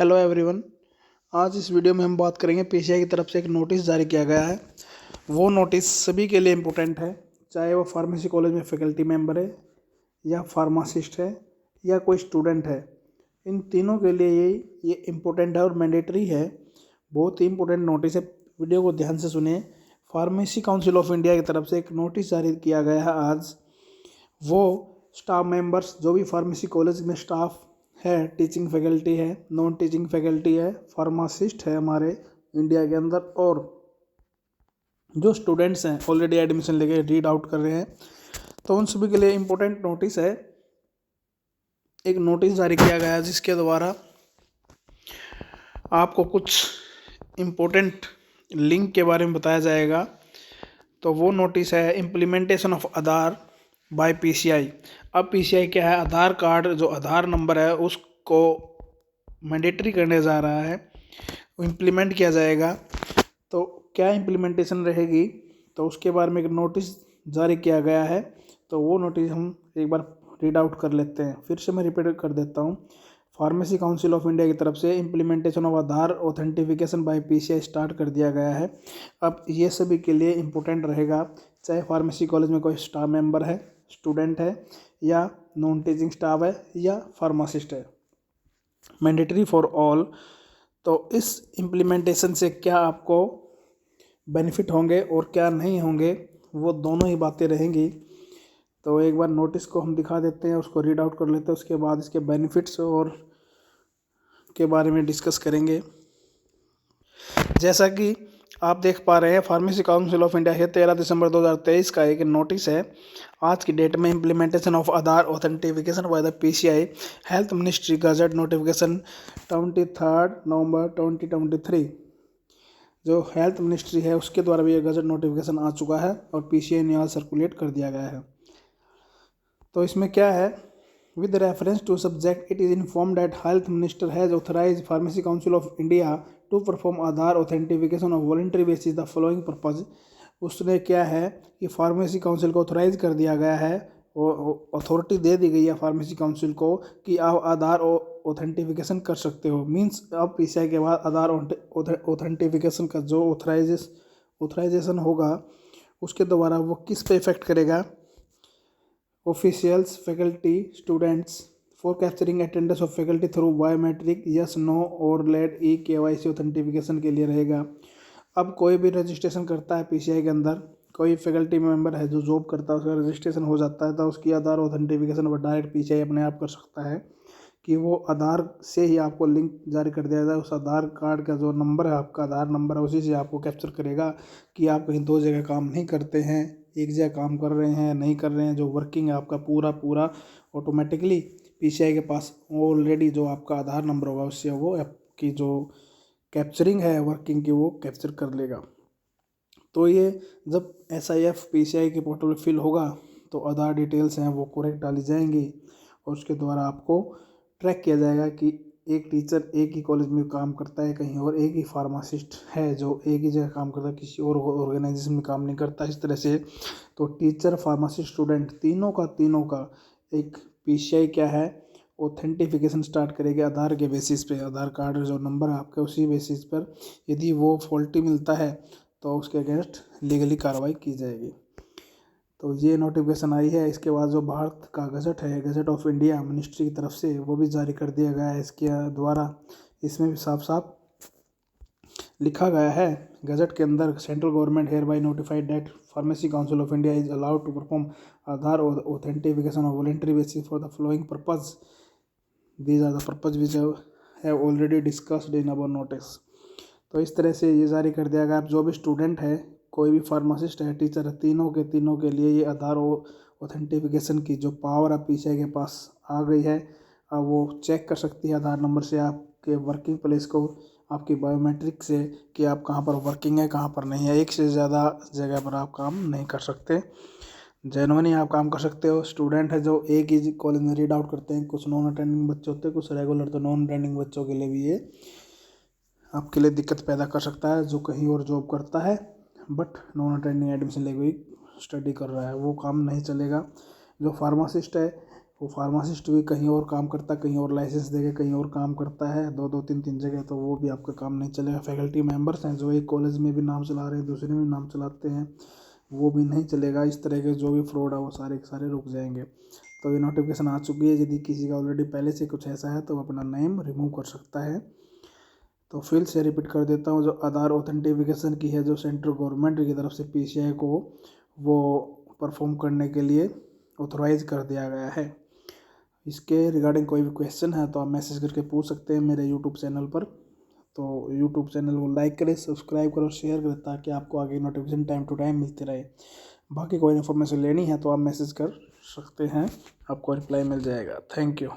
Hello everyone. आज इस video में हम बात करेंगे पीसीआई की तरफ से एक नोटिस जारी किया गया है। वो नोटिस सभी के लिए इम्पोर्टेंट है, चाहे वो फार्मेसी कॉलेज में फैकल्टी मेंबर है या फार्मासिस्ट है या कोई स्टूडेंट है। इन तीनों के लिए ये इम्पोर्टेंट है और मैंडेटरी है। बहुत ही इम्पोर्टेंट नोटिस है, वीडियो को ध्यान से सुनिए। फार्मेसी काउंसिल ऑफ इंडिया की तरफ से एक नोटिस जारी किया गया है आज। वो स्टाफ मेंबर्स, जो भी फार्मेसी कॉलेज में स्टाफ है, टीचिंग फैकल्टी है, नॉन टीचिंग फैकल्टी है, फार्मासिस्ट है हमारे इंडिया के अंदर, और जो स्टूडेंट्स हैं ऑलरेडी एडमिशन लेके रीड आउट कर रहे हैं, तो उन सभी के लिए इम्पोर्टेंट नोटिस है। एक नोटिस जारी किया गया है जिसके द्वारा आपको कुछ इम्पोर्टेंट लिंक के बारे में बताया जाएगा। तो वो नोटिस है implementation of Aadhaar by PCI. अब पीसीआई क्या है, आधार कार्ड, जो आधार नंबर है उसको मैंडेटरी करने जा रहा है, इम्प्लीमेंट किया जाएगा। तो क्या इम्प्लीमेंटेशन रहेगी, तो उसके बारे में एक नोटिस जारी किया गया है। तो वो नोटिस हम एक बार रीड आउट कर लेते हैं। फिर से मैं रिपीट कर देता हूँ। फार्मेसी काउंसिल ऑफ इंडिया की तरफ से implementation of Aadhaar authentification by PCI start कर दिया गया है। अब ये सभी के लिए इम्पोर्टेंट रहेगा, चाहे फार्मेसी कॉलेज में कोई स्टाफ मेंबर है, स्टूडेंट है या नॉन टीचिंग स्टाफ है या फार्मासिस्ट है। Mandatory for all. तो इस इम्प्लीमेंटेशन से क्या आपको बेनिफिट होंगे और क्या नहीं होंगे, वो दोनों ही बातें रहेंगी। तो एक बार नोटिस को हम दिखा देते हैं, उसको रीड आउट कर लेते हैं, उसके बाद इसके बेनिफिट्स और के बारे में डिस्कस करेंगे। जैसा कि आप देख पा रहे हैं, फार्मेसी काउंसिल ऑफ इंडिया है 13 दिसंबर 2023 का एक नोटिस है। आज की डेट में implementation of Aadhaar authentification by the PCI, health ministry gazette notification 23 November 2023। जो हेल्थ मिनिस्ट्री है उसके द्वारा भी ये गजट नोटिफिकेशन आ चुका है और पीसीआई ने आज सर्कुलेट कर दिया गया है। तो इसमें क्या है, with reference to subject it is informed that health minister has authorized pharmacy council of india to perform Aadhaar authentication on voluntary basis the following purpose। उसने क्या है कि फार्मेसी काउंसिल को ऑथोराइज कर दिया गया है और अथॉरिटी दे दी गई है फार्मेसी काउंसिल को कि आप आधार ऑथेंटिफिकेशन कर सकते हो। मींस अब पीसीआई के बाद आधार ऑथेंटिफिकेशन का जो ऑथराइजेशन होगा उसके द्वारा वो किस पे इफेक्ट करेगा, officials, faculty, students, for capturing attendance of faculty through biometric yes no और लेट ई केवाईसी ऑथेंटिफिकेशन के लिए रहेगा। अब कोई भी रजिस्ट्रेशन करता है पीसीआई के अंदर, कोई फैकल्टी मेंबर है जो जॉब करता है, उसका रजिस्ट्रेशन हो जाता है, तो उसकी आधार ऑथेंटिफिकेशन पर डायरेक्ट पीसीआई अपने आप कर सकता है कि वो आधार से ही आपको लिंक जारी कर दिया जाए। उस आधार कार्ड का जो नंबर है, आपका आधार नंबर है, उसी से आपको कैप्चर करेगा कि आप कहीं दो जगह काम नहीं करते हैं, एक जगह काम कर रहे हैं, नहीं कर रहे हैं। जो वर्किंग है आपका पूरा पूरा ऑटोमेटिकली पीसीआई के पास ऑलरेडी जो आपका आधार नंबर होगा उससे वो आपकी जो कैप्चरिंग है वर्किंग की वो कैप्चर कर लेगा। तो ये जब SIF पीसीआई के पोर्टल में फिल होगा तो आधार डिटेल्स हैं वो करेक्ट डाली जाएंगी और उसके द्वारा आपको ट्रैक किया जाएगा कि एक टीचर एक ही कॉलेज में काम करता है कहीं और, एक ही फार्मासिस्ट है जो एक ही जगह काम करता है, किसी और ऑर्गेनाइजेशन में काम नहीं करता। इस तरह से तो टीचर, फार्मासिस्ट, स्टूडेंट तीनों का एक पीसीआई क्या है ऑथेंटिफिकेशन स्टार्ट करेगी आधार के बेसिस पे। आधार कार्ड जो नंबर है आपके उसी बेसिस पर यदि वो फॉल्टी मिलता है तो उसके अगेंस्ट लीगली कार्रवाई की जाएगी। तो ये नोटिफिकेशन आई है। इसके बाद जो भारत का गजट है, गजट ऑफ इंडिया मिनिस्ट्री की तरफ से, वो भी जारी कर दिया गया है इसके द्वारा। इसमें भी साफ साफ लिखा गया है गजट के अंदर, central government hereby notified that pharmacy council of India is allowed to perform Aadhaar authentification on voluntary basis for the following purpose. These are the purpose which have already discussed in our notice. तो इस तरह से ये जारी कर दिया गया। आप जो भी स्टूडेंट है, कोई भी फार्मासिस्ट है, टीचर है, तीनों के लिए ये आधार ऑथेंटिफिकेशन की जो पावर है पीसीआई के पास आ गई है। अब वो चेक कर सकती है आधार नंबर से आपके वर्किंग प्लेस को, आपकी बायोमेट्रिक से कि आप कहाँ पर वर्किंग है, कहाँ पर नहीं है। एक से ज़्यादा जगह पर आप काम नहीं कर सकते, जेन्युइनली आप काम कर सकते हो। स्टूडेंट है जो एक ही कॉलेज में रीड आउट करते हैं, कुछ नॉन अटेंडिंग बच्चे होते हैं, कुछ रेगुलर, तो नॉन अटेंडिंग बच्चों के लिए भी ये आपके लिए दिक्कत पैदा कर सकता है। जो कहीं और जॉब करता है बट नॉन अटेंडिंग एडमिशन लेके स्टडी कर रहा है, वो काम नहीं चलेगा। जो फार्मासिस्ट है वो फार्मासिस्ट भी कहीं और काम करता है, कहीं और लाइसेंस देके कहीं और काम करता है, दो दो तीन तीन जगह, तो वो भी आपका काम नहीं चलेगा। फैकल्टी मेंबर्स हैं जो एक कॉलेज में भी नाम चला रहे हैं, दूसरे में भी नाम चलाते हैं, वो भी नहीं चलेगा। इस तरह के जो भी फ्रॉड है वो सारे के सारे रुक जाएंगे। तो ये नोटिफिकेशन आ चुकी है, यदि किसी का ऑलरेडी पहले से कुछ ऐसा है तो वो अपना नेम रिमूव कर सकता है। तो फिर से रिपीट कर देता हूँ, जो आधार ऑथेंटिफिकेशन की है, जो सेंट्रल गवर्नमेंट की तरफ से पीसीआई को वो परफॉर्म करने के लिए ऑथोराइज कर दिया गया है। इसके रिगार्डिंग कोई भी क्वेश्चन है तो आप मैसेज करके पूछ सकते हैं मेरे यूट्यूब चैनल पर। तो यूट्यूब चैनल को लाइक करें, सब्सक्राइब करो, शेयर करें, ताकि आपको आगे नोटिफिकेशन टाइम टू टाइम मिलती रहे। बाकी कोई इन्फॉर्मेशन लेनी है तो आप मैसेज कर सकते हैं, आपको रिप्लाई मिल जाएगा। Thank you.